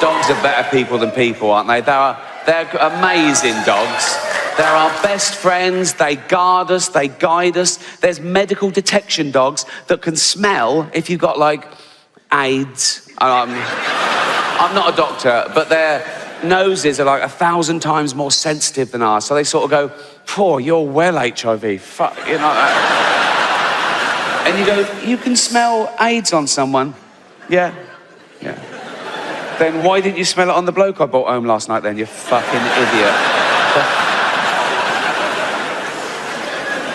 Dogs are better people than people, aren't they? They're amazing dogs. They're our best friends. They guard us. They guide us. There's medical detection dogs that can smell if you've got, like, AIDS. I'm not a doctor, but their noses are like 1,000 times more sensitive than ours. So they sort of go, "Poor, you're well HIV." Fuck, you know. And you go, "You can smell AIDS on someone." Yeah. Then why didn't you smell it on the bloke I brought home last night then, you fucking idiot?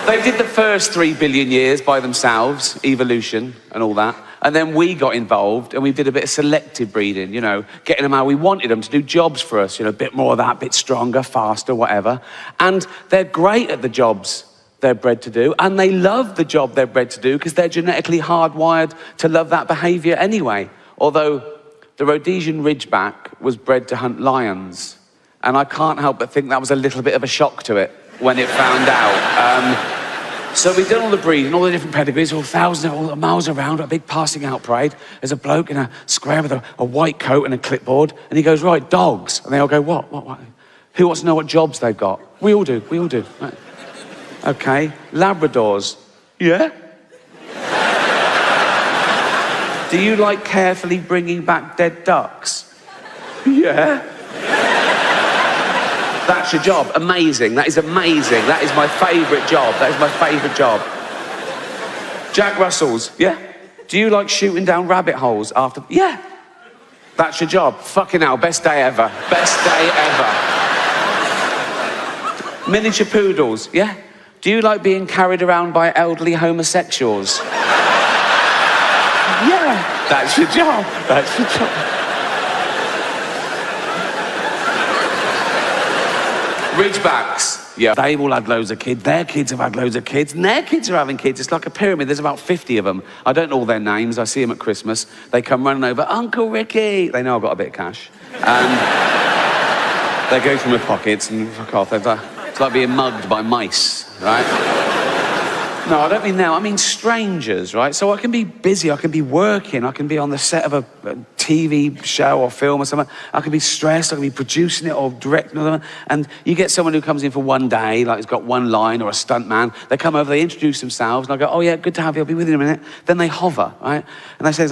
They did the first 3 billion years by themselves, evolution and all that. And then we got involved and we did a bit of selective breeding, you know, getting them how we wanted them to do jobs for us, you know, a bit more of that, a bit stronger, faster, whatever. And they're great at the jobs they're bred to do, and they love the job they're bred to do because they're genetically hardwired to love that behaviour anyway. Although the Rhodesian Ridgeback was bred to hunt lions, and I can't help but think that was a little bit of a shock to it when it found out. So we did all the breeding, all the different pedigrees, all miles around, a big passing out parade. There's a bloke in a square with a white coat and a clipboard, and he goes, "Right, dogs." And they all go, what? Who wants to know what jobs they've got? We all do. Right. Okay, Labradors. Yeah? Do you like carefully bringing back dead ducks? Yeah. That's your job. Amazing. That is amazing. That is my favourite job. Jack Russells. Yeah. Do you like shooting down rabbit holes after... Yeah. That's your job. Fucking hell. Best day ever. Miniature poodles. Yeah. Do you like being carried around by elderly homosexuals? Yeah. That's your job. Ridgebacks. Yeah. They've all had loads of kids. Their kids have had loads of kids. And their kids are having kids. It's like a pyramid. There's about 50 of them. I don't know all their names. I see them at Christmas. They come running over. "Uncle Ricky." They know I've got a bit of cash. And they go through my pockets and fuck off. It's like being mugged by mice, right? No, I don't mean now. I mean strangers, right? So I can be busy. I can be working. I can be on the set of a TV show or film or something. I can be stressed. I can be producing it or directing it. And you get someone who comes in for one day, like has got one line, or a stunt man. They come over, they introduce themselves, and I go, "Oh yeah, good to have you. I'll be with you in a minute." Then they hover, right? And they say,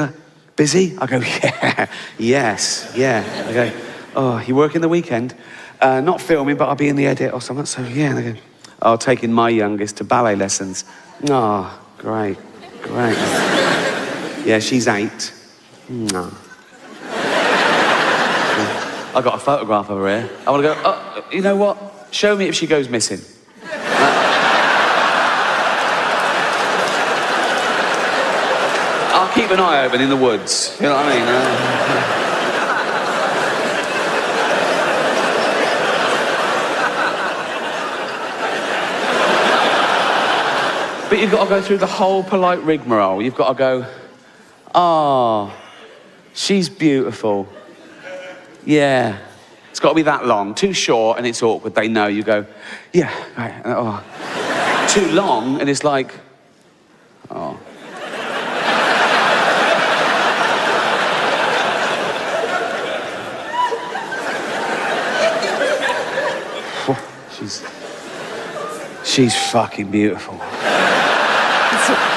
"Busy?" I go, "Yeah, yes, yeah." I go, "Oh, you working the weekend?" "Not filming, but I'll be in the edit or something." So yeah, and they go, "Oh, taking my youngest to ballet lessons." "Oh, great. Yeah, she's 8. No. I got a photograph of her here. I want to go, "Oh, you know what? Show me if she goes missing." I'll keep an eye open in the woods. You know what I mean? But you've got to go through the whole polite rigmarole. You've got to go, "Oh, she's beautiful. Yeah." It's got to be that long. Too short and it's awkward. They know. You go, "Yeah, right." Oh. Too long and it's like, "Oh." She's fucking beautiful.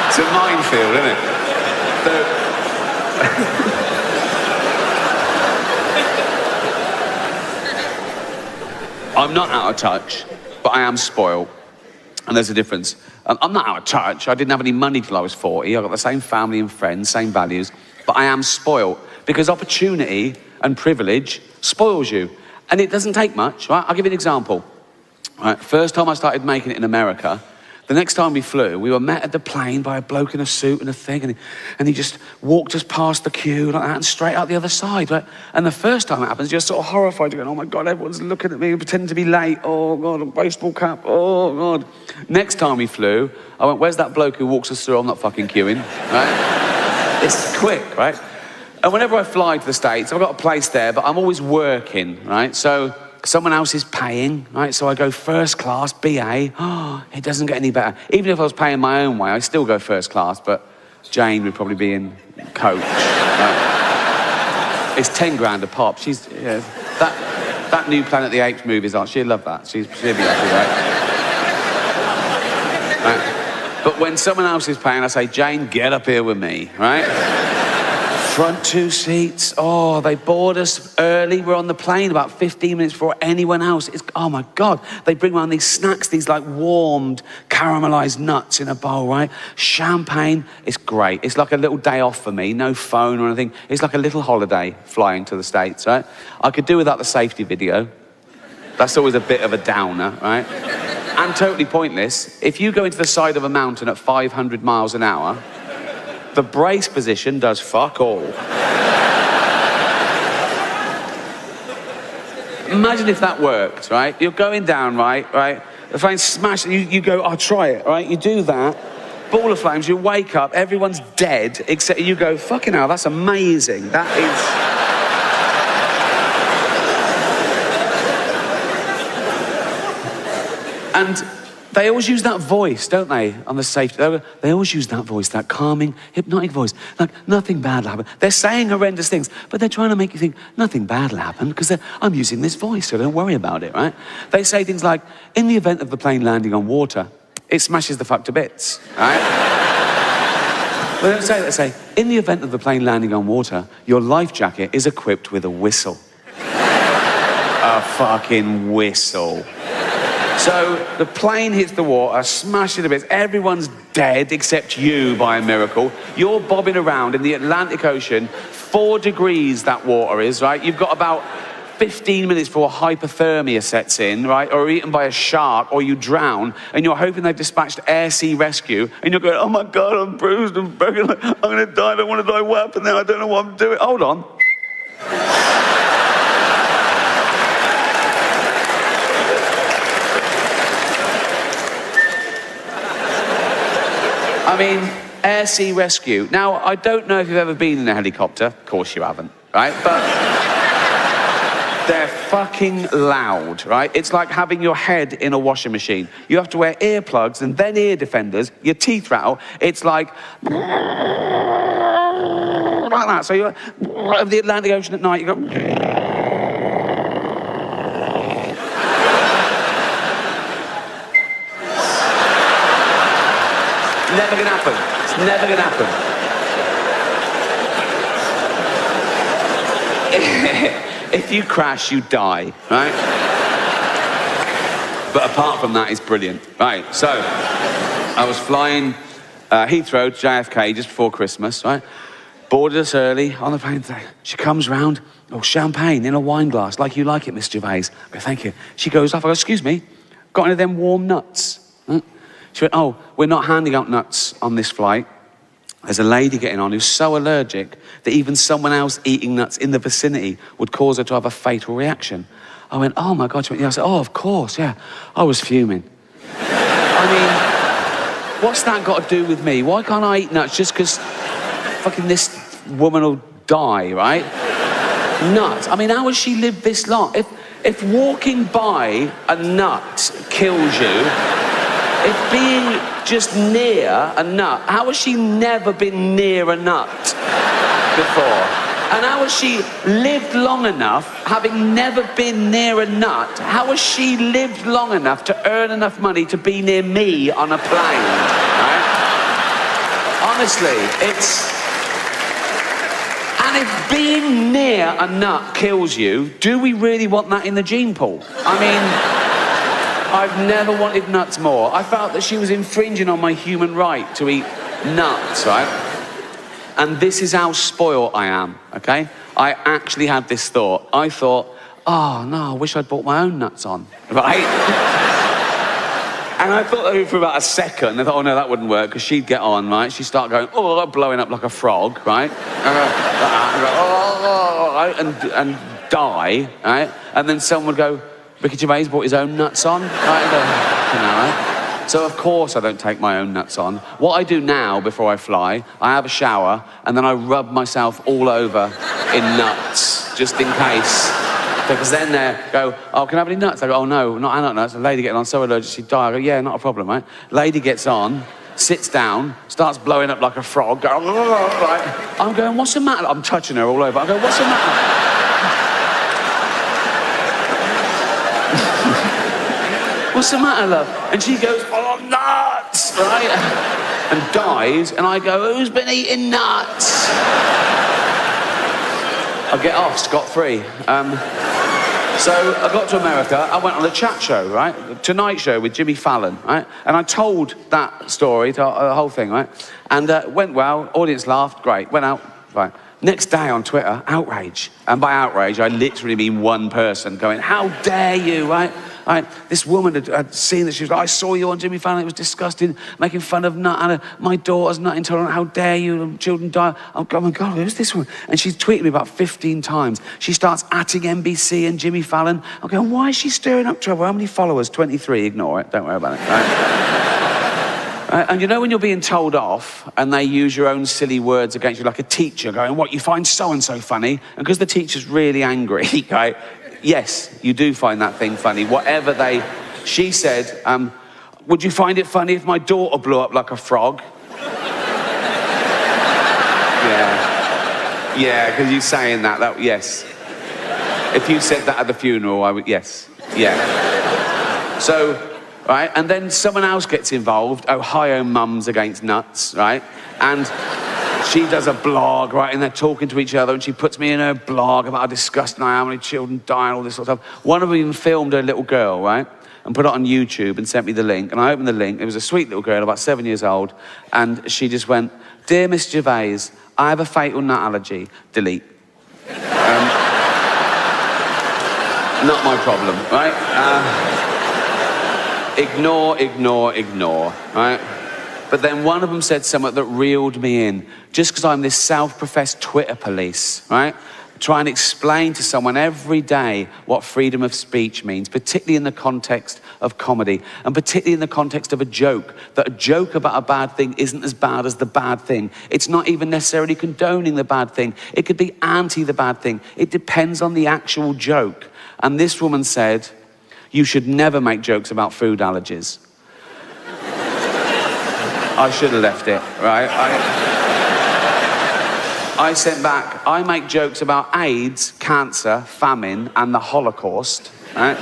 It's a minefield, isn't it? I'm not out of touch, but I am spoiled. And there's a difference. I'm not out of touch. I didn't have any money till I was 40. I got the same family and friends, same values. But I am spoiled because opportunity and privilege spoils you. And it doesn't take much, right? I'll give you an example. Right, first time I started making it in America, the next time we flew, we were met at the plane by a bloke in a suit and a thing, and he just walked us past the queue like that and straight out the other side. Right? And the first time it happens, you're sort of horrified. You're going, "Oh my God, everyone's looking at me and pretending to be late. Oh God, a baseball cap. Oh God." Next time we flew, I went, "Where's that bloke who walks us through? I'm not fucking queuing." Right? It's quick, right? And whenever I fly to the States, I've got a place there, but I'm always working, right? So someone else is paying, right? So I go first class, BA. Oh, it doesn't get any better. Even if I was paying my own way, I still go first class, but Jane would probably be in coach. Right? It's 10 grand a pop. She's, yeah, that new Planet of the Apes movies on, she'll love that. She'll be happy, right? But when someone else is paying, I say, Jane, get up here with me, right? Front 2 seats. Oh, they board us early. We're on the plane about 15 minutes before anyone else. Oh my God. They bring around these snacks, these like warmed, caramelized nuts in a bowl, right? Champagne. It's great. It's like a little day off for me. No phone or anything. It's like a little holiday flying to the States, right? I could do without the safety video. That's always a bit of a downer, right? And totally pointless. If you go into the side of a mountain at 500 miles an hour, the brace position does fuck all. Imagine if that worked, right? You're going down, right? The flame smash, you go, I'll try it, right? You do that, ball of flames, you wake up, everyone's dead, except you go, fucking hell, that's amazing. That is... And they always use that voice, don't they, on the safety? They always use that voice, that calming, hypnotic voice. Like, nothing bad will happen. They're saying horrendous things, but they're trying to make you think, nothing bad will happen, because I'm using this voice, so don't worry about it, right? They say things like, in the event of the plane landing on water, it smashes the fuck to bits, right? They don't say that. They say, in the event of the plane landing on water, your life jacket is equipped with a whistle. A fucking whistle. So the plane hits the water, smashes to bits, everyone's dead except you by a miracle. You're bobbing around in the Atlantic Ocean, 4 degrees that water is, right? You've got about 15 minutes before hypothermia sets in, right? Or eaten by a shark, or you drown, and you're hoping they've dispatched air sea rescue, and you're going, oh my God, I'm bruised and broken, I'm gonna die, I don't want to die, what happened there? I don't know what I'm doing. Hold on. I mean, air sea rescue. Now, I don't know if you've ever been in a helicopter. Of course you haven't, right? But they're fucking loud, right? It's like having your head in a washing machine. You have to wear earplugs and then ear defenders. Your teeth rattle. It's like that. So you're over the Atlantic Ocean at night, you go... Never gonna happen. It's never gonna happen. If you crash, you die, right? But apart from that, it's brilliant. Right, so I was flying Heathrow to JFK just before Christmas, right? Boarded us early on the plane today. She comes round, oh, champagne in a wine glass, like you like it, Miss Gervais. I go, thank you. She goes off, I go, excuse me, got any of them warm nuts? She went, oh, we're not handing out nuts on this flight. There's a lady getting on who's so allergic that even someone else eating nuts in the vicinity would cause her to have a fatal reaction. I went, oh my God. She went, yeah. I said, oh, of course, yeah. I was fuming. I mean, what's that got to do with me? Why can't I eat nuts just because fucking this woman will die, right? Nuts. I mean, how has she lived this long? If walking by a nut kills you, if being just near a nut, how has she never been near a nut before? And how has she lived long enough, having never been near a nut, how has she lived long enough to earn enough money to be near me on a plane, right? Honestly, it's... And if being near a nut kills you, do we really want that in the gene pool? I mean... I've never wanted nuts more. I felt that she was infringing on my human right to eat nuts, right? And this is how spoiled I am, okay? I actually had this thought. I thought, oh, no, I wish I'd brought my own nuts on, right? And I thought that for about a second. I thought, oh, no, that wouldn't work, because she'd get on, right? She'd start going, oh, blowing up like a frog, right? And die, right? And then someone would go, Ricky Gervais brought his own nuts on. Right? So of course I don't take my own nuts on. What I do now before I fly, I have a shower and then I rub myself all over in nuts, just in case. Because then they go, oh, can I have any nuts? I go, oh no, not nuts. A lady getting on, so allergic she'd die. I go, yeah, not a problem, right? Lady gets on, sits down, starts blowing up like a frog, going, right? I'm going, what's the matter? I'm touching her all over. I go, what's the matter? What's the matter, love? And she goes, oh, nuts, right? And dies, and I go, who's been eating nuts? I get off scot-free. So I got to America, I went on a chat show, right? The Tonight Show with Jimmy Fallon, right? And I told that story, the whole thing, right? And went well, audience laughed, great, went out, right. Next day on Twitter, outrage. And by outrage, I literally mean one person going, how dare you, right? This woman had seen that, she was like, I saw you on Jimmy Fallon, it was disgusting, making fun of nut, and my daughter's nut intolerant, how dare you, children die. Oh my God, who's this woman? And she's tweeted me about 15 times. She starts atting NBC and Jimmy Fallon. I'm going, why is she stirring up trouble? How many followers? 23, ignore it, don't worry about it. Right? And you know when you're being told off and they use your own silly words against you, like a teacher going, what, you find so-and-so funny? And because the teacher's really angry, right? Yes, you do find that thing funny. Whatever she said, would you find it funny if my daughter blew up like a frog? Yeah, because you're saying that, yes. If you said that at the funeral, I would, yes, yeah. So, right, and then someone else gets involved, Ohio Mums Against Nuts, right? And she does a blog, right, and they're talking to each other, and she puts me in her blog about how disgusting I am, how many children die, and all this sort of stuff. One of them even filmed her little girl, right, and put it on YouTube and sent me the link. And I opened the link. It was a sweet little girl, about 7 years old, and she just went, Dear Miss Gervais, I have a fatal nut allergy. Delete. Not my problem, right? Ignore, right? But then one of them said something that reeled me in, just because I'm this self-professed Twitter police, right? Try and explain to someone every day what freedom of speech means, particularly in the context of comedy, and particularly in the context of a joke, that a joke about a bad thing isn't as bad as the bad thing. It's not even necessarily condoning the bad thing. It could be anti the bad thing. It depends on the actual joke. And this woman said, you should never make jokes about food allergies. I should have left it, right? I sent back, I make jokes about AIDS, cancer, famine, and the Holocaust, right?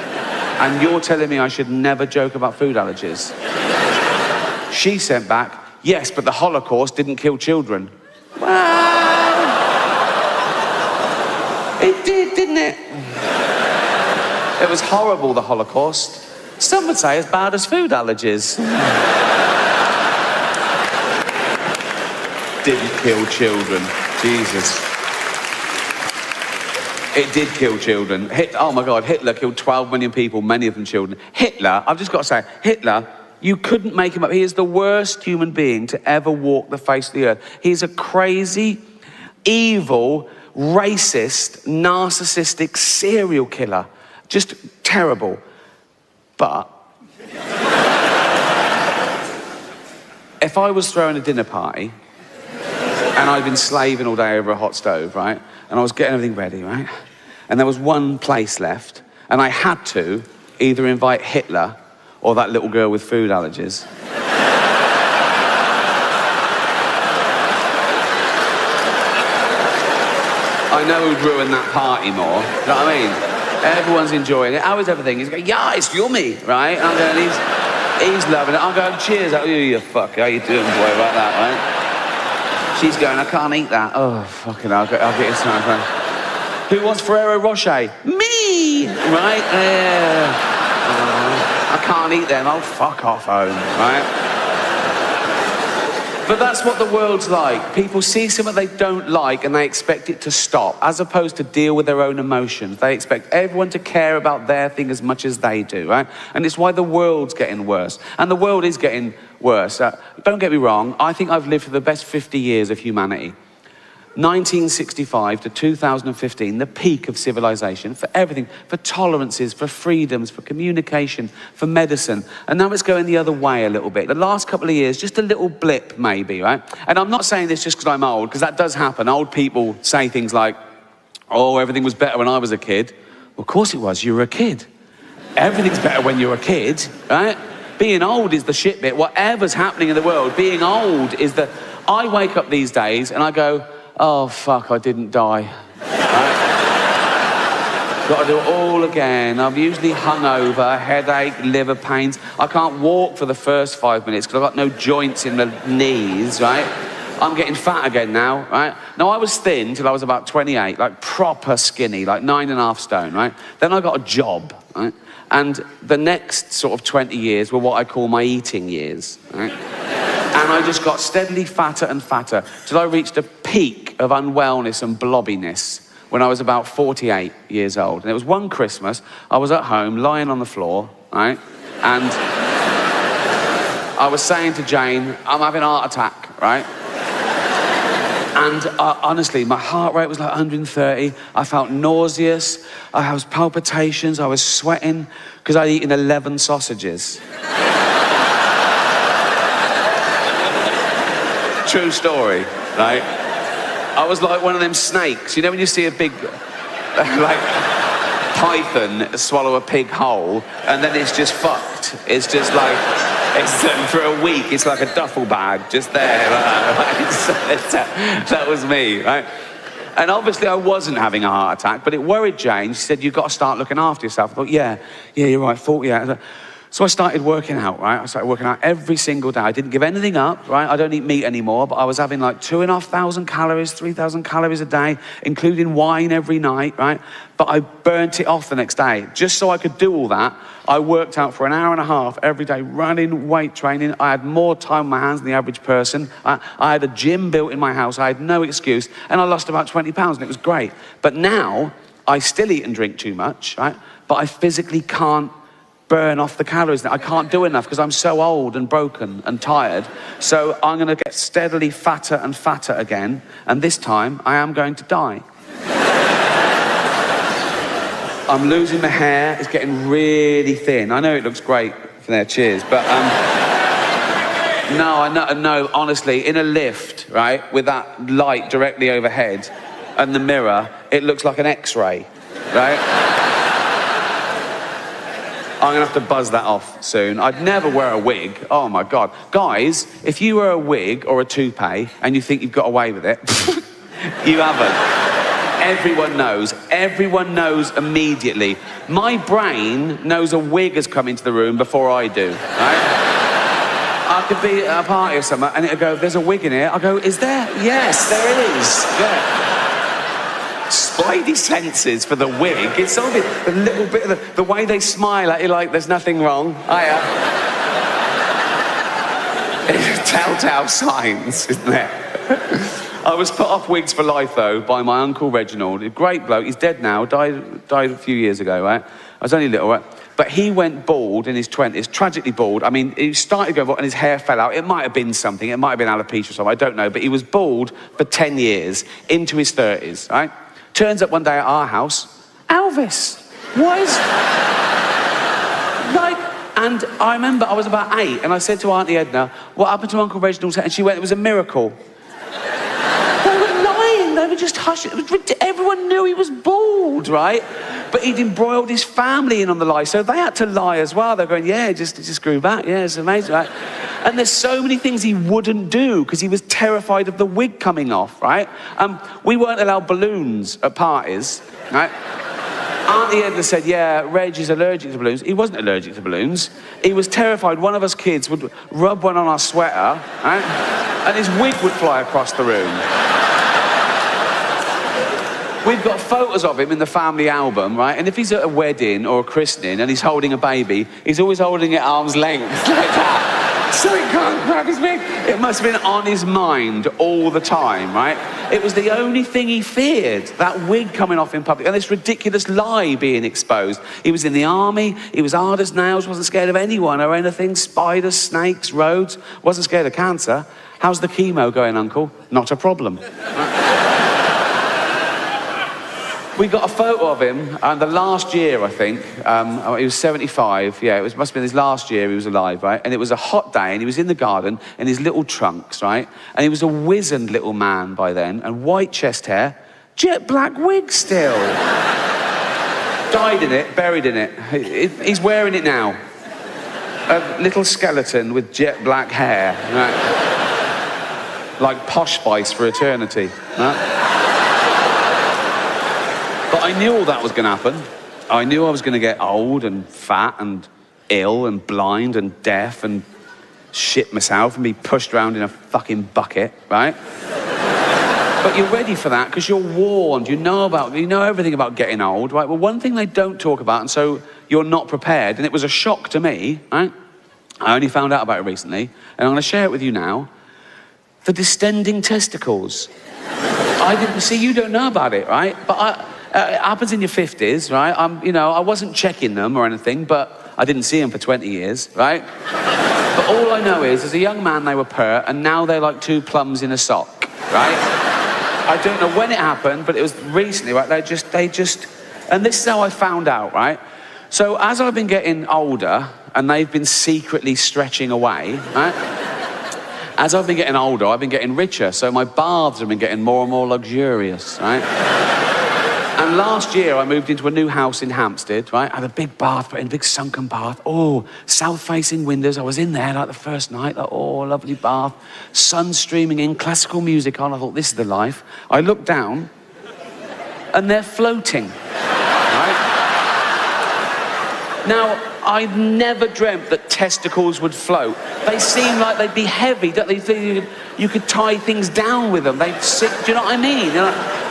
And you're telling me I should never joke about food allergies. She sent back, yes, but the Holocaust didn't kill children. Well, it did, didn't it? It was horrible, the Holocaust. Some would say as bad as food allergies. Didn't kill children. Jesus. It did kill children. Oh my God, Hitler killed 12 million people, many of them children. Hitler, I've just got to say, Hitler, you couldn't make him up. He is the worst human being to ever walk the face of the earth. He's a crazy, evil, racist, narcissistic serial killer. Just terrible. But if I was throwing a dinner party and I'd been slaving all day over a hot stove, right? And I was getting everything ready, right? And there was one place left, and I had to either invite Hitler or that little girl with food allergies. I know who'd ruin that party more, you know what I mean? Everyone's enjoying it. How is everything? He's going, yeah, it's yummy, right? And I'm going, he's loving it. I'm going, cheers. Oh, you fuck. How you doing, boy, about that, right? She's going, I can't eat that. Oh, fucking hell, I'll get you some. Who wants Ferrero Rocher? Me! Right? I can't eat them. Oh, fuck off home, right? But that's what the world's like. People see something they don't like and they expect it to stop, as opposed to deal with their own emotions. They expect everyone to care about their thing as much as they do, right? And it's why the world's getting worse. And the world is getting worse. Don't get me wrong, I think I've lived for the best 50 years of humanity. 1965 to 2015, the peak of civilization, for everything, for tolerances, for freedoms, for communication, for medicine. And now it's going the other way a little bit. The last couple of years, just a little blip maybe, right? And I'm not saying this just because I'm old, because that does happen. Old people say things like, oh, everything was better when I was a kid. Well, of course it was, you were a kid. Everything's better when you're a kid, right? Being old is the shit bit. Whatever's happening in the world, being old is the... I wake up these days and I go, oh, fuck, I didn't die. Got to do it all again. I'm usually hungover, headache, liver pains. I can't walk for the first 5 minutes because I've got no joints in the knees, right? I'm getting fat again now, right? Now, I was thin till I was about 28, like proper skinny, like 9.5 stone, right? Then I got a job, right? And the next sort of 20 years were what I call my eating years, right? And I just got steadily fatter and fatter till I reached a peak of unwellness and blobbiness when I was about 48 years old. And it was one Christmas, I was at home, lying on the floor, right? And I was saying to Jane, I'm having a heart attack, right? And honestly, my heart rate was like 130. I felt nauseous. I was palpitations. I was sweating because I'd eaten 11 sausages. True story, right? I was like one of them snakes. You know when you see a big, like, python swallow a pig whole, and then it's just fucked. It's just like, for a week, it's like a duffel bag, just there. That was me, right? And obviously I wasn't having a heart attack, but it worried Jane. She said, you've got to start looking after yourself. I thought, yeah, you're right, 48. So I started working out, right? I started working out every single day. I didn't give anything up, right? I don't eat meat anymore, but I was having like 2,500 calories, 3,000 calories a day, including wine every night, right? But I burnt it off the next day. Just so I could do all that, I worked out for an hour and a half every day, running, weight training. I had more time on my hands than the average person. I had a gym built in my house. I had no excuse. And I lost about 20 pounds, and it was great. But now, I still eat and drink too much, right? But I physically can't burn off the calories. I can't do enough because I'm so old and broken and tired. So I'm going to get steadily fatter and fatter again. And this time, I am going to die. I'm losing my hair. It's getting really thin. I know it looks great for there. Cheers. But no, honestly, in a lift, right, with that light directly overhead and the mirror, it looks like an X-ray, right? I'm going to have to buzz that off soon. I'd never wear a wig. Oh, my God. Guys, if you wear a wig or a toupee and you think you've got away with it, you haven't. Everyone knows. Everyone knows immediately. My brain knows a wig has come into the room before I do, right? I could be at a party or something and it'll go, there's a wig in here. I go, is there? Yes, there is. Yeah. Spidey senses for the wig. It's only the little bit of the way they smile at you like there's nothing wrong. Telltale signs, isn't there? I was put off wigs for life, though, by my Uncle Reginald. A great bloke. He's dead now. Died a few years ago, right? I was only little, right? But he went bald in his 20s, tragically bald. I mean, he started going bald and his hair fell out. It might have been something. It might have been alopecia or something. I don't know. But he was bald for 10 years, into his 30s, right? Turns up one day at our house, Elvis. What is... like... And I remember I was about 8 and I said to Auntie Edna, what happened to Uncle Reginald's hair? And she went, it was a miracle. They were lying. They were just hushing. It was ridiculous. Everyone knew he was bald, right? But he'd embroiled his family in on the lie, so they had to lie as well. They're going, yeah, it just grew back. Yeah, it's amazing, right? And there's so many things he wouldn't do because he was terrified of the wig coming off, right? We weren't allowed balloons at parties, right? Auntie Edna said, yeah, Reg is allergic to balloons. He wasn't allergic to balloons. He was terrified one of us kids would rub one on our sweater, right? And his wig would fly across the room. We've got photos of him in the family album, right? And if he's at a wedding or a christening and he's holding a baby, he's always holding it at arm's length, like that. So he can't grab his wig. It must have been on his mind all the time, right? It was the only thing he feared, that wig coming off in public and this ridiculous lie being exposed. He was in the army, he was hard as nails, wasn't scared of anyone or anything, spiders, snakes, roads, wasn't scared of cancer. How's the chemo going, Uncle? Not a problem. We got a photo of him, and the last year, I think, he was 75, yeah, must have been his last year he was alive, right? And it was a hot day, and he was in the garden in his little trunks, right? And he was a wizened little man by then, and white chest hair, jet black wig still. Died in it, buried in it. He's wearing it now. A little skeleton with jet black hair, right? Like Posh Spice for eternity. Right? But I knew all that was going to happen. I knew I was going to get old and fat and ill and blind and deaf and shit myself and be pushed around in a fucking bucket, right? But you're ready for that because you're warned. You know everything about getting old, right? Well, one thing they don't talk about, and so you're not prepared, and it was a shock to me, right? I only found out about it recently, and I'm going to share it with you now. The distending testicles. I didn't see. You don't know about it, right? But it happens in your 50s, right? I wasn't checking them or anything, but I didn't see them for 20 years, right? But all I know is, as a young man, they were pert, and now they're like 2 plums in a sock, right? I don't know when it happened, but it was recently, right? They just, and this is how I found out, right? So as I've been getting older, and they've been secretly stretching away, right? As I've been getting older, I've been getting richer, so my baths have been getting more and more luxurious, right? And last year, I moved into a new house in Hampstead, right? I had a big bath, but in a big sunken bath. Oh, south-facing windows. I was in there like the first night. Like, oh, lovely bath. Sun streaming in, classical music on. I thought, this is the life. I looked down, and they're floating, right? Now, I'd never dreamt that testicles would float. They seem like they'd be heavy. Don't they? You could tie things down with them. They'd sit, do you know what I mean?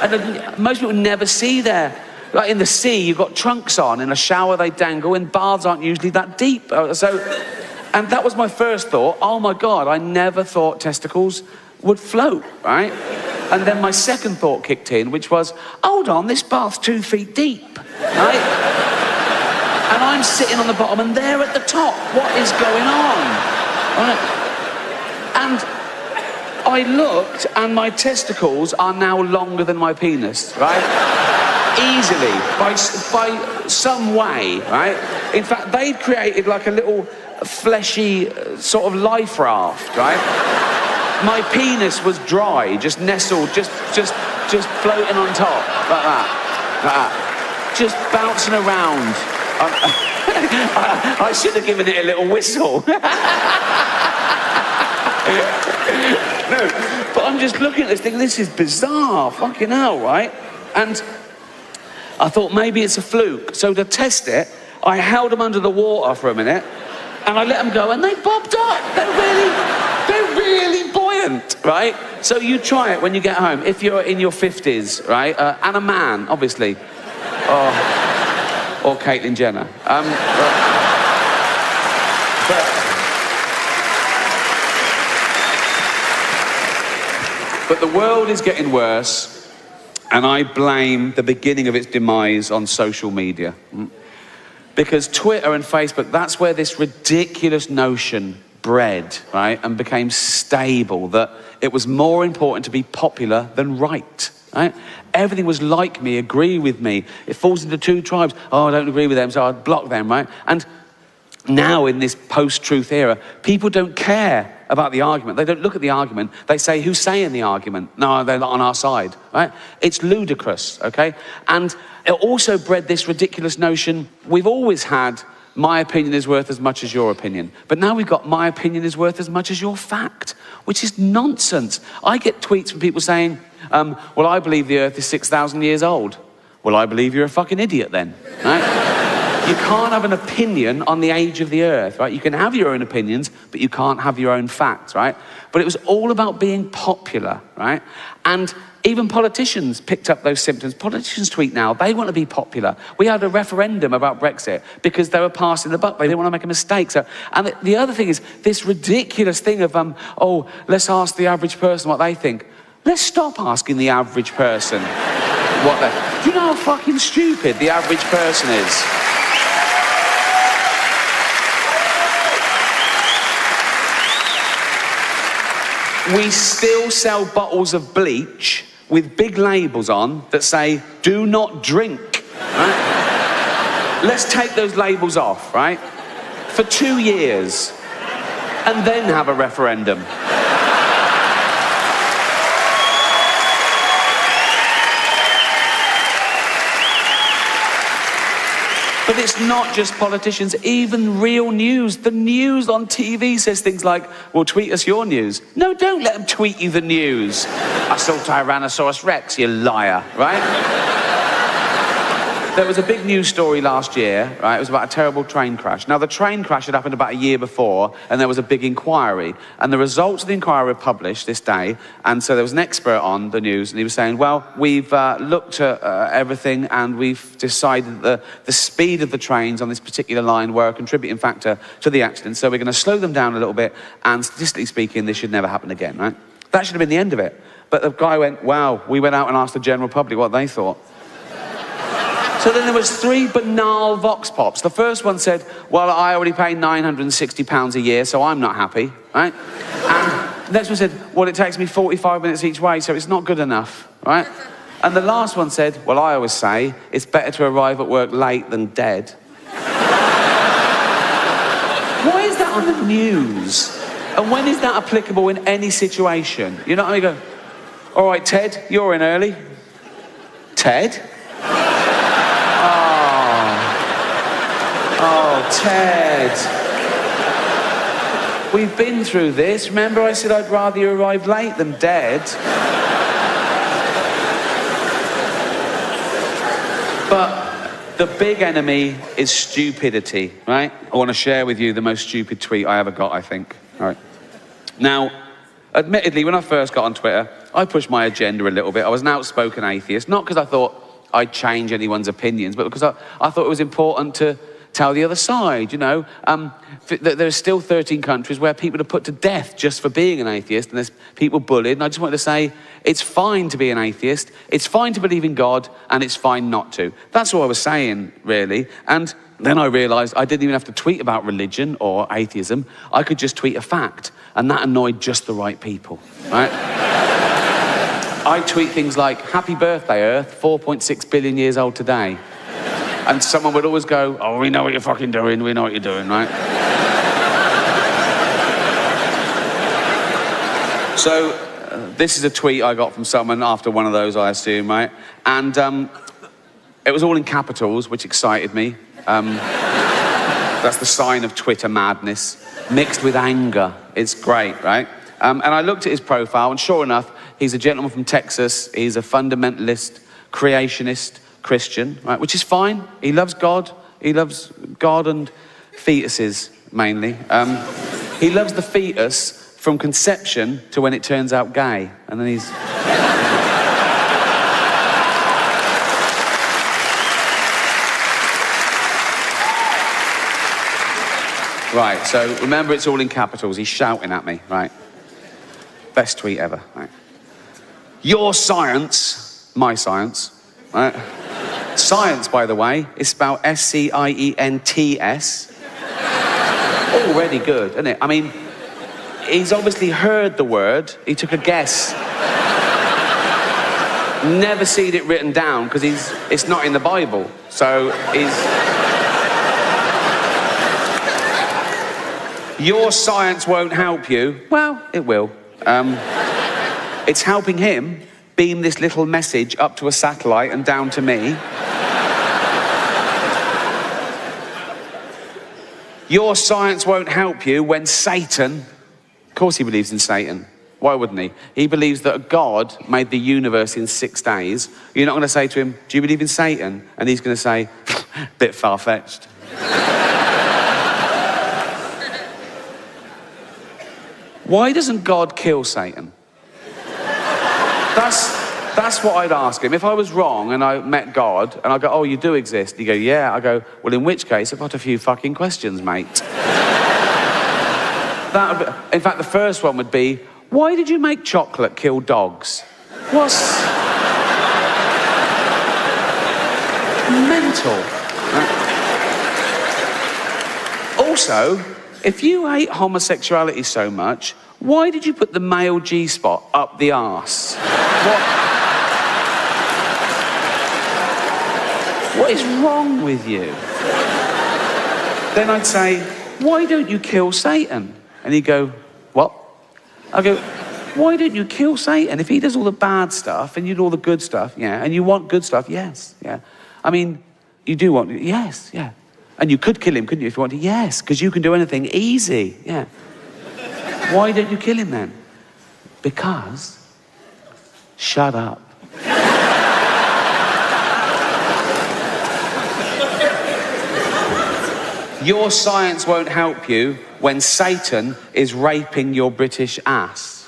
And most people never see there. Like in the sea, you've got trunks on. In a shower, they dangle. And baths aren't usually that deep. And that was my first thought. Oh, my God, I never thought testicles would float, right? And then my second thought kicked in, which was, hold on, this bath's 2 feet deep, right? And I'm sitting on the bottom and they're at the top. What is going on? Right? And I looked and my testicles are now longer than my penis, right? Easily, by some way, right? In fact, they'd created like a little fleshy sort of life raft, right? My penis was dry, just nestled, just floating on top, like that. Just bouncing around. I should have given it a little whistle. No, but I'm just looking at this thing, this is bizarre, fucking hell, right? And I thought maybe it's a fluke. So to test it, I held them under the water for a minute, and I let them go, and they bobbed up. They're really buoyant, right? So you try it when you get home, if you're in your 50s, right? And a man, obviously. Or Caitlyn Jenner. But the world is getting worse, and I blame the beginning of its demise on social media. Because Twitter and Facebook, that's where this ridiculous notion bred, right, and became stable, that it was more important to be popular than right, right? Everything was like me, agree with me. It falls into 2 tribes. Oh, I don't agree with them, so I'd block them, right? And now in this post-truth era, people don't care about the argument. They don't look at the argument. They say, who's saying the argument? No, they're not on our side, right? It's ludicrous, okay? And it also bred this ridiculous notion. We've always had, my opinion is worth as much as your opinion. But now we've got, my opinion is worth as much as your fact, which is nonsense. I get tweets from people saying, well, I believe the Earth is 6,000 years old. Well, I believe you're a fucking idiot then, right? You can't have an opinion on the age of the Earth, right? You can have your own opinions, but you can't have your own facts, right? But it was all about being popular, right? And even politicians picked up those symptoms. Politicians tweet now, they want to be popular. We had a referendum about Brexit because they were passing the buck. They didn't want to make a mistake. So, and the other thing is this ridiculous thing of, oh, let's ask the average person what they think. Let's stop asking the average person what they... Do you know how fucking stupid the average person is? We still sell bottles of bleach with big labels on that say, do not drink, right? Let's take those labels off, right? For 2 years, and then have a referendum. But it's not just politicians, even real news. The news on TV says things like, well, tweet us your news. No, don't let them tweet you the news. I saw Tyrannosaurus Rex, you liar, right? There was a big news story last year, right? It was about a terrible train crash. Now, the train crash had happened about a year before, and there was a big inquiry. And the results of the inquiry were published this day. And so there was an expert on the news, and he was saying, well, we've looked at everything, and we've decided that the speed of the trains on this particular line were a contributing factor to the accident. So we're going to slow them down a little bit, and statistically speaking, this should never happen again, right? That should have been the end of it. But the guy went, wow, we went out and asked the general public what they thought. So then there was 3 banal vox pops. The first one said, well, I already pay £960 a year, so I'm not happy, right? And the next one said, well, it takes me 45 minutes each way, so it's not good enough, right? And the last one said, well, I always say, it's better to arrive at work late than dead. Why is that on the news? And when is that applicable in any situation? You know what I mean? Go, all right, Ted, you're in early. Ted? Oh, Ted. We've been through this. Remember I said I'd rather you arrive late than dead? But the big enemy is stupidity, right? I want to share with you the most stupid tweet I ever got, I think. All right. Now, admittedly, when I first got on Twitter, I pushed my agenda a little bit. I was an outspoken atheist, not because I thought I'd change anyone's opinions, but because I thought it was important to tell the other side, you know. There's still 13 countries where people are put to death just for being an atheist, and there's people bullied, and I just wanted to say, it's fine to be an atheist, it's fine to believe in God, and it's fine not to. That's all I was saying, really. And then I realised I didn't even have to tweet about religion or atheism. I could just tweet a fact, and that annoyed just the right people, right? I tweet things like, happy birthday, Earth, 4.6 billion years old today. And someone would always go, oh, we know what you're fucking doing, we know what you're doing, right? So, this is a tweet I got from someone after one of those, I assume, right? And it was all in capitals, which excited me. That's the sign of Twitter madness, mixed with anger. It's great, right? And I looked at his profile, and sure enough, he's a gentleman from Texas. He's a fundamentalist, creationist, Christian, right, which is fine. He loves God. He loves God and fetuses, mainly. He loves the fetus from conception to when it turns out gay. And then he's... Right, so remember it's all in capitals. He's shouting at me, right? Best tweet ever, right? Your science, my science, right? Science, by the way, is spelled S-C-I-E-N-T-S. Already good, isn't it? I mean, he's obviously heard the word. He took a guess. Never seen it written down, because it's not in the Bible. So he's... Your science won't help you. Well, it will. It's helping him beam this little message up to a satellite and down to me. Your science won't help you when Satan, of course he believes in Satan. Why wouldn't he? He believes that God made the universe in 6 days. You're not going to say to him, do you believe in Satan? And he's going to say, bit far-fetched. Why doesn't God kill Satan? That's what I'd ask him. If I was wrong and I met God and I go, oh, you do exist. He'd go, yeah. I go, well, in which case, I've got a few fucking questions, mate. In fact, the first one would be, why did you make chocolate kill dogs? What's... mental. Also, if you hate homosexuality so much, why did you put the male G-spot up the arse? What is wrong with you? Then I'd say, why don't you kill Satan? And he'd go, what? I go, why don't you kill Satan? If he does all the bad stuff and you do all the good stuff, yeah, and you want good stuff, yes, yeah. I mean, you do want, yes, yeah. And you could kill him, couldn't you, if you wanted? Yes, because you can do anything easy, yeah. Why don't you kill him then? Because, shut up. Your science won't help you when Satan is raping your British ass.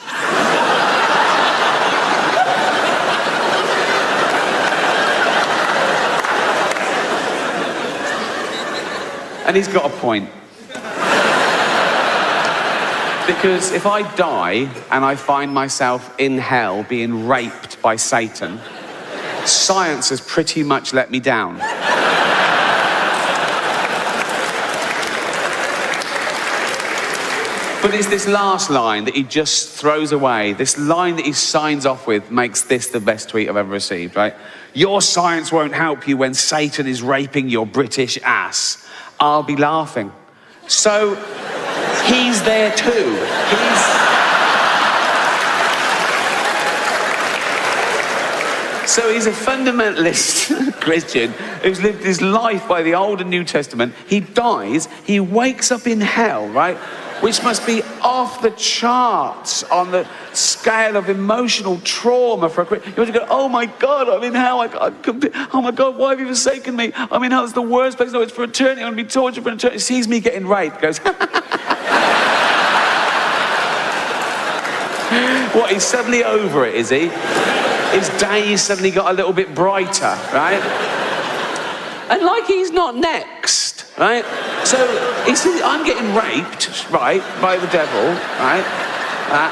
And he's got a point. Because if I die and I find myself in hell being raped by Satan, science has pretty much let me down. But it's this last line that he just throws away. This line that he signs off with makes this the best tweet I've ever received, right? Your science won't help you when Satan is raping your British ass. I'll be laughing. So, he's there too. So he's a fundamentalist Christian who's lived his life by the Old and New Testament. He dies, he wakes up in hell, right? Which must be off the charts on the scale of emotional trauma for a Christian. You want to go, oh my God, I'm in hell. Oh my God, why have you forsaken me? I'm in hell, it's the worst place. No, it's for eternity. I'm going to be tortured for eternity. He sees me getting raped, goes, what, he's suddenly over it, is he? His day suddenly got a little bit brighter, right? And like he's not next, right? So he says, I'm getting raped, right, by the devil, right?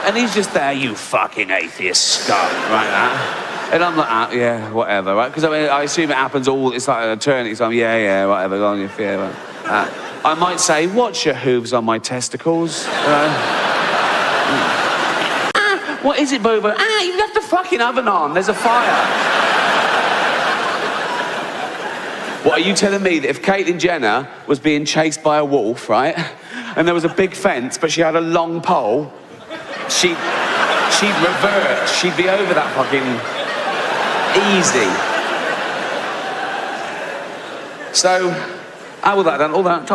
And he's just there, you fucking atheist scum, right? And I'm like, yeah, whatever, right? Because I mean, I assume it happens it's like an eternity, so I'm, yeah, whatever, go on your fear. I might say, watch your hooves on my testicles. What is it, Bobo? You left the fucking oven on, there's a fire. What, are you telling me that if Caitlyn Jenner was being chased by a wolf, right, and there was a big fence, but she had a long pole, she'd revert, she'd be over that fucking easy. So, all that done, all that,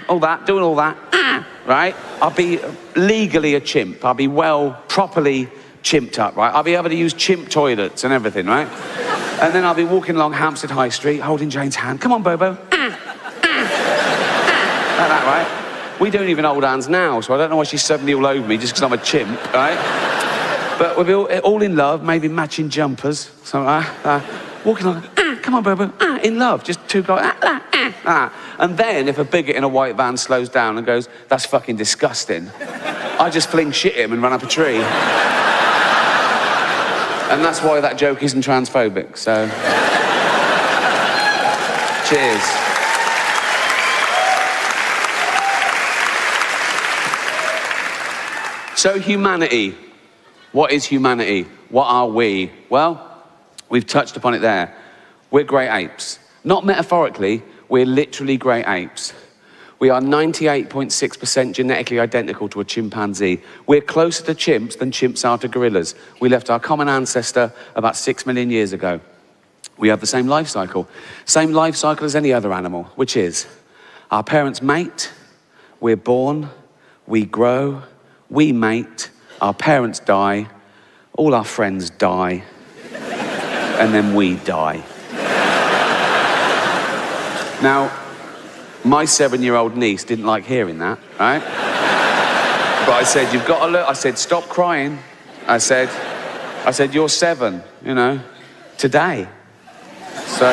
all that, doing all that, right? I'll be legally a chimp. I'll be properly chimped up, right? I'll be able to use chimp toilets and everything, right? And then I'll be walking along Hampstead High Street, holding Jane's hand. Come on, Bobo. Like that, right? We don't even hold hands now, so I don't know why she's suddenly all over me just because I'm a chimp, right? But we'll be all in love, maybe matching jumpers. So, walking along, come on, Bobo, in love. Just two guys, And then if a bigot in a white van slows down and goes, that's fucking disgusting, I just fling shit at him and run up a tree. And that's why that joke isn't transphobic, so... Cheers. So humanity. What is humanity? What are we? Well, we've touched upon it there. We're great apes. Not metaphorically, we're literally great apes. We are 98.6% genetically identical to a chimpanzee. We're closer to chimps than chimps are to gorillas. We left our common ancestor about 6 million years ago. We have the same life cycle. Same life cycle as any other animal, which is our parents mate, we're born, we grow, we mate, our parents die, all our friends die, and then we die. Now, my 7-year-old niece didn't like hearing that, right? But I said, you've got to look. I said, stop crying. I said, you're 7, you know, today. So...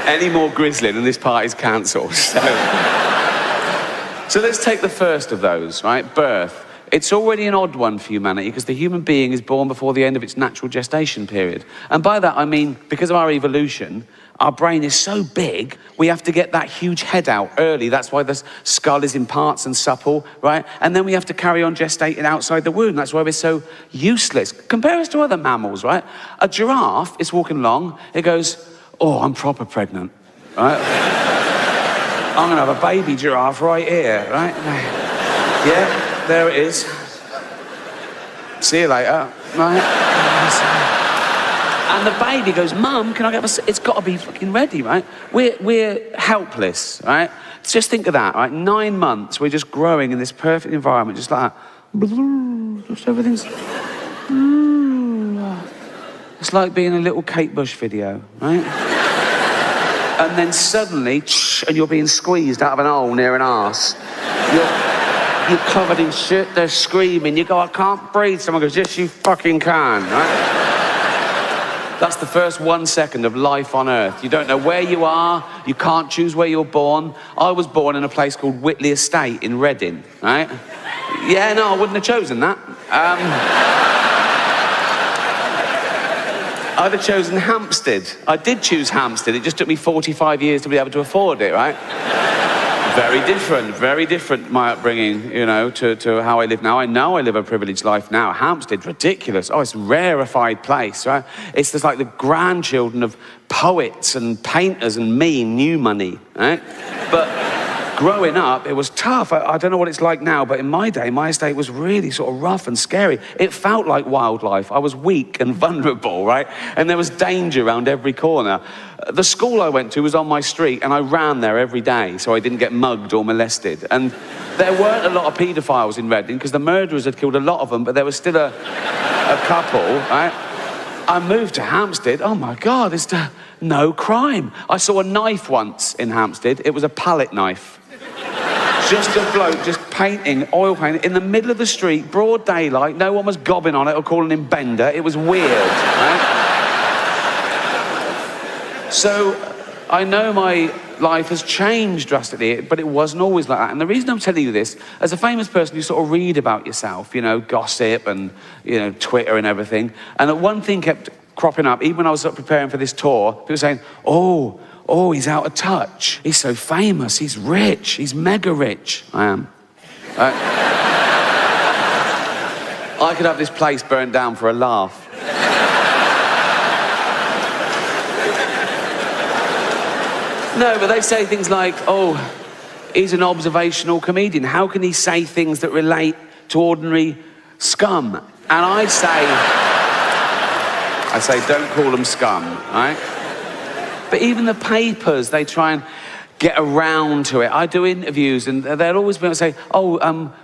any more grizzling and this party's cancelled. So let's take the first of those, right? Birth. It's already an odd one for humanity because the human being is born before the end of its natural gestation period. And by that I mean, because of our evolution, our brain is so big, we have to get that huge head out early. That's why the skull is in parts and supple, right? And then we have to carry on gestating outside the womb. That's why we're so useless. Compare us to other mammals, right? A giraffe is walking along, it goes, oh, I'm proper pregnant, right? I'm gonna have a baby giraffe right here, right? Yeah. There it is. See you later, right? And the baby goes, Mum, can I get it's got to be fucking ready, right? We're helpless, right? Just think of that, right? 9 months, we're just growing in this perfect environment, just like that. Just everything's... It's like being in a little Kate Bush video, right? And then suddenly, and you're being squeezed out of an hole near an arse. You're covered in shit, they're screaming. You go, I can't breathe. Someone goes, yes, you fucking can, right? That's the first 1 second of life on Earth. You don't know where you are. You can't choose where you're born. I was born in a place called Whitley Estate in Reading, right? Yeah, no, I wouldn't have chosen that. I'd have chosen Hampstead. I did choose Hampstead. It just took me 45 years to be able to afford it, right? Very different, my upbringing, you know, to how I live now. I know I live a privileged life now. Hampstead's ridiculous. Oh, it's a rarefied place, right? It's just like the grandchildren of poets and painters and me, new money, right? But growing up, it was tough. I don't know what it's like now, but in my day, my estate was really sort of rough and scary. It felt like wildlife. I was weak and vulnerable, right? And there was danger around every corner. The school I went to was on my street, and I ran there every day so I didn't get mugged or molested. And there weren't a lot of paedophiles in Reading because the murderers had killed a lot of them, but there was still a couple, right? I moved to Hampstead. Oh my God, it's no crime. I saw a knife once in Hampstead. It was a palette knife. Just a bloke just painting, oil painting, in the middle of the street, broad daylight. No one was gobbing on it or calling him Bender. It was weird, right? So I know my life has changed drastically, but it wasn't always like that. And the reason I'm telling you this, as a famous person, you sort of read about yourself, you know, gossip and, you know, Twitter and everything. And one thing kept cropping up, even when I was sort of preparing for this tour, people saying, oh, he's out of touch. He's so famous. He's rich. He's mega rich. I am. I could have this place burnt down for a laugh. No, but they say things like, oh, he's an observational comedian. How can he say things that relate to ordinary scum? And I say, don't call them scum, right? But even the papers, they try and get around to it. I do interviews, and they'll always be able to say, oh,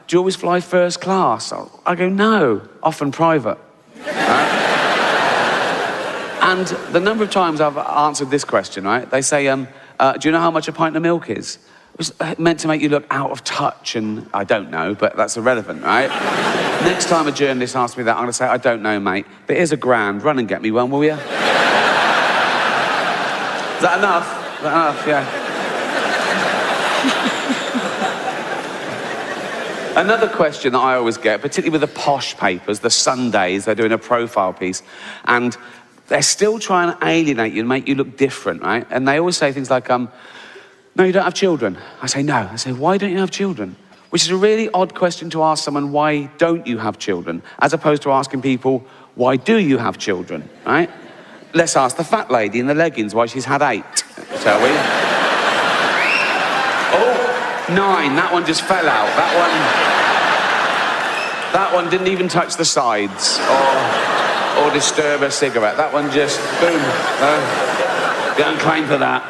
do you always fly first class? I go, no, often private. Right? And the number of times I've answered this question, right? They say, do you know how much a pint of milk is? It was meant to make you look out of touch, and I don't know, but that's irrelevant, right? Next time a journalist asks me that, I'm going to say, I don't know, mate, but here's £1,000. Run and get me one, will you? Is that enough? Is that enough? Yeah. Another question that I always get, particularly with the posh papers, the Sundays, they're doing a profile piece, and they're still trying to alienate you and make you look different, right? And they always say things like, no, you don't have children. I say, no. I say, why don't you have children? Which is a really odd question to ask someone, why don't you have children? As opposed to asking people, why do you have children, right? Let's ask the fat lady in the leggings why she's had 8, shall we? Oh, 9, that one just fell out. That one didn't even touch the sides or disturb a cigarette. That one just, boom. Don't claim for that.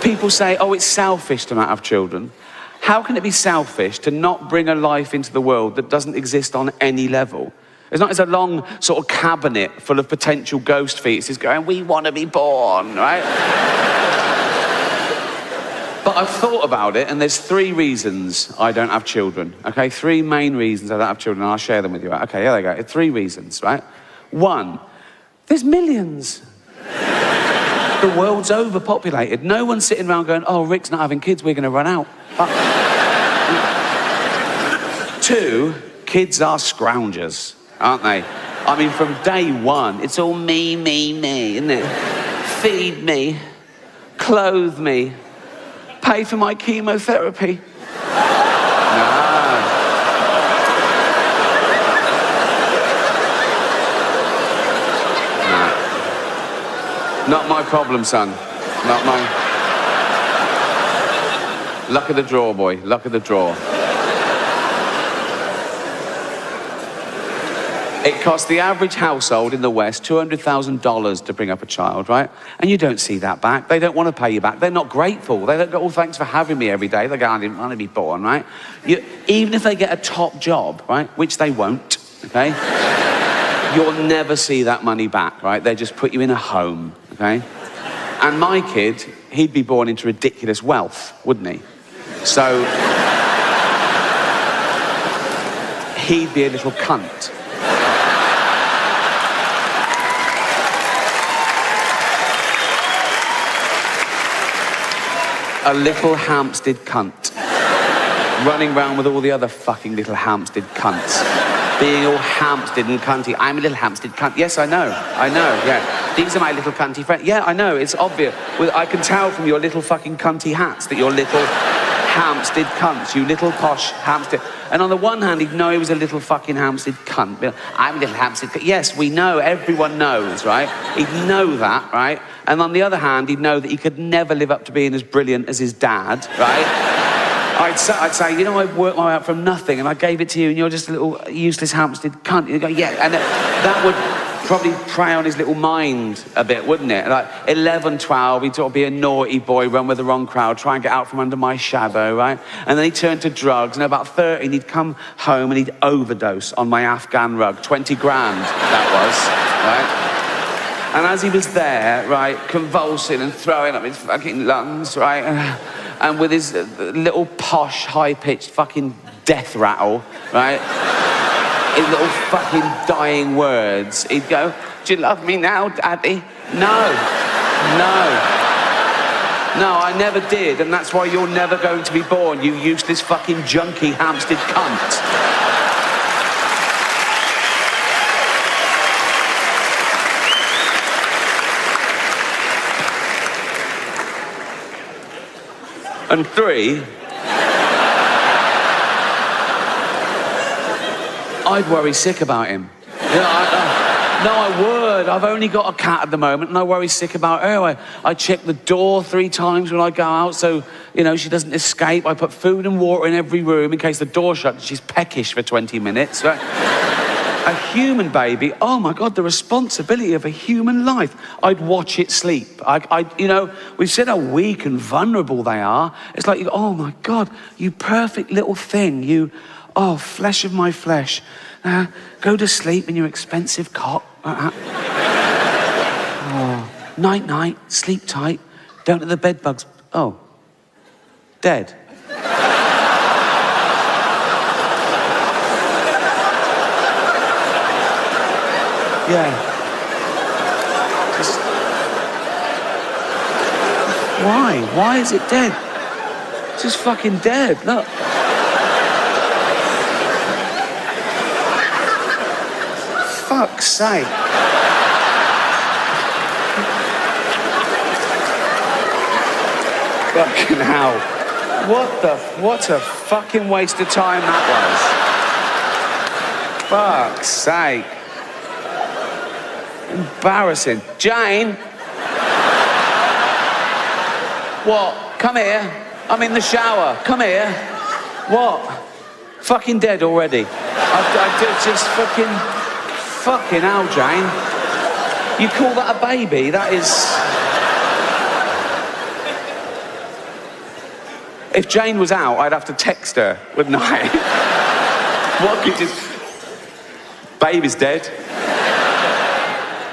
People say, oh, it's selfish to not have children. How can it be selfish to not bring a life into the world that doesn't exist on any level? It's not as a long sort of cabinet full of potential ghost fetuses going, we want to be born, right? But I've thought about it, and there's 3 reasons I don't have children, okay? 3 main reasons I don't have children, and I'll share them with you. Okay, here they go. 3 reasons, right? 1, there's millions. The world's overpopulated. No one's sitting around going, oh, Rick's not having kids, we're going to run out. 2, kids are scroungers, aren't they? I mean, from day one, it's all me, isn't it? Feed me, clothe me, pay for my chemotherapy. Not my problem, son. Not mine. Luck of the draw, boy. Luck of the draw. It costs the average household in the West $200,000 to bring up a child, right? And you don't see that back. They don't want to pay you back. They're not grateful. They don't go, oh, thanks for having me every day. They go, I didn't want to be born, right? Even if they get a top job, right, which they won't, okay? You'll never see that money back, right? They just put you in a home, okay? And my kid, he'd be born into ridiculous wealth, wouldn't he? So he'd be a little cunt. A little Hampstead cunt. Running around with all the other fucking little Hampstead cunts. Being all Hampstead and cunty. I'm a little Hampstead cunt. Yes, I know, yeah. These are my little cunty friends. Yeah, I know, it's obvious. Well, I can tell from your little fucking cunty hats that you're little Hampstead cunts, you little posh Hampstead. And on the one hand, he'd know he was a little fucking Hampstead cunt. I'm a little Hampstead cunt. Yes, we know, everyone knows, right? He'd know that, right? And on the other hand, he'd know that he could never live up to being as brilliant as his dad, right? I'd say, you know, I've worked my way up from nothing and I gave it to you and you're just a little useless Hampstead cunt. You'd go, yeah, and that would probably prey on his little mind a bit, wouldn't it? Like 11, 12, he'd sort of be a naughty boy, run with the wrong crowd, try and get out from under my shadow, right? And then he'd turn to drugs, and about 13, he'd come home and he'd overdose on my Afghan rug. 20 grand, that was, right? And as he was there, right, convulsing and throwing up his fucking lungs, right, and with his little posh, high-pitched fucking death rattle, right, his little fucking dying words, he'd go, do you love me now, Daddy? No, I never did, and that's why you're never going to be born, you useless fucking junkie Hampstead cunt. And 3, I'd worry sick about him. You know, no, I would. I've only got a cat at the moment and I worry sick about her. I check the door 3 times when I go out so, you know, she doesn't escape. I put food and water in every room in case the door shuts. She's peckish for 20 minutes. Right? A human baby, oh my God, the responsibility of a human life. I'd watch it sleep. You know, we've said how weak and vulnerable they are. It's like, oh my God, you perfect little thing. You, oh, flesh of my flesh. Go to sleep in your expensive cot. Oh, night, night, sleep tight. Don't let the bed bugs. Oh, dead. Yeah. Just... Why? Why is it dead? It's just fucking dead, look. Fuck's sake. Fucking hell. What a fucking waste of time that was. Fuck's sake. Embarrassing. Jane? What? Come here. I'm in the shower. Come here. What? Fucking dead already. I did just fucking hell, Jane. You call that a baby? That is... If Jane was out, I'd have to text her, wouldn't I? What could you... Baby's dead.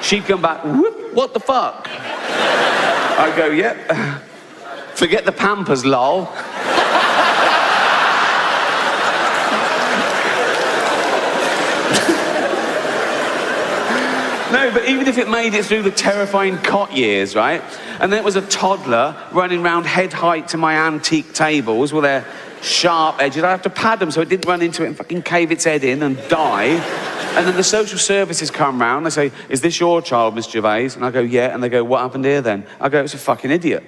She'd come back, whoop, what the fuck? I go, yep. Forget the Pampers, lol. No, but even if it made it through the terrifying cot years, right? And then it was a toddler running around head height to my antique tables with their sharp edges. I'd have to pad them so it didn't run into it and fucking cave its head in and die. And then the social services come round, they say, is this your child, Miss Gervais? And I go, yeah. And they go, what happened here then? I go, it's a fucking idiot.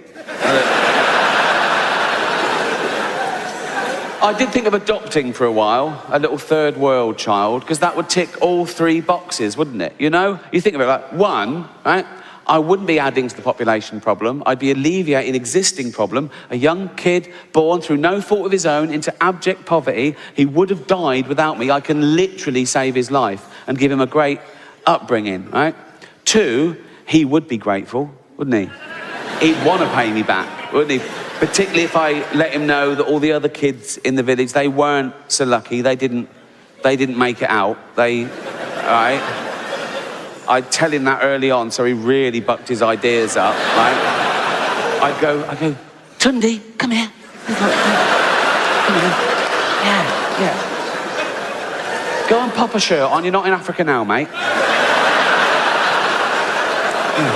I did think of adopting for a while, a little third world child, because that would tick all 3 boxes, wouldn't it? You know? You think of it like, 1, right? I wouldn't be adding to the population problem. I'd be alleviating an existing problem. A young kid born through no fault of his own into abject poverty. He would have died without me. I can literally save his life. and give him a great upbringing, right? 2, he would be grateful, wouldn't he? He'd want to pay me back, wouldn't he? Particularly if I let him know that all the other kids in the village, they weren't so lucky. They didn't make it out. All right? I'd tell him that early on, so he really bucked his ideas up, right? I'd go, Tundi, come here. Come here. Yeah. Go and pop a shirt on. You're not in Africa now, mate. Yeah.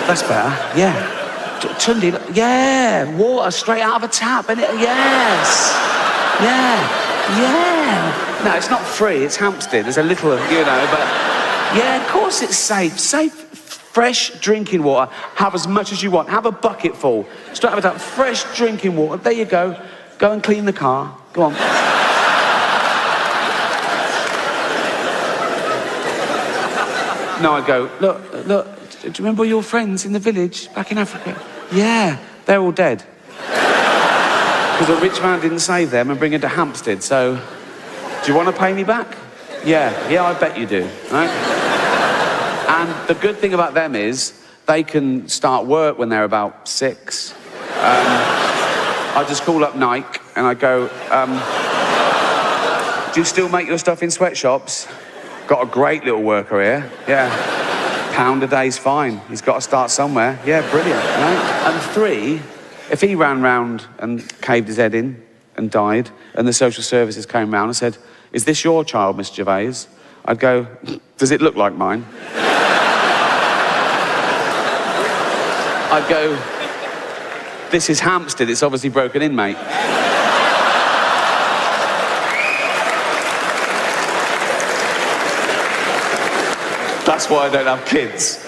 That's better. Yeah. Tundi, yeah. Water straight out of a tap, innit? Yes. Yeah. No, it's not free. It's Hampstead. There's a little, but yeah, of course it's safe. Safe, fresh drinking water. Have as much as you want. Have a bucket full. Straight out of a tap. Fresh drinking water. There you go. Go and clean the car. Go on. No, I'd go, look, do you remember your friends in the village back in Africa? Yeah, they're all dead. Because a rich man didn't save them and bring them to Hampstead, so do you want to pay me back? Yeah, I bet you do, right? And the good thing about them is they can start work when they're about 6. I just call up Nike and I go, do you still make your stuff in sweatshops? Got a great little worker here, yeah. £1 a day's fine. He's got to start somewhere. Yeah, brilliant, right? And 3, if he ran round and caved his head in and died, and the social services came round and said, is this your child, Mr. Gervais? I'd go, does it look like mine? I'd go, this is Hampstead, it's obviously broken in, mate. That's why I don't have kids.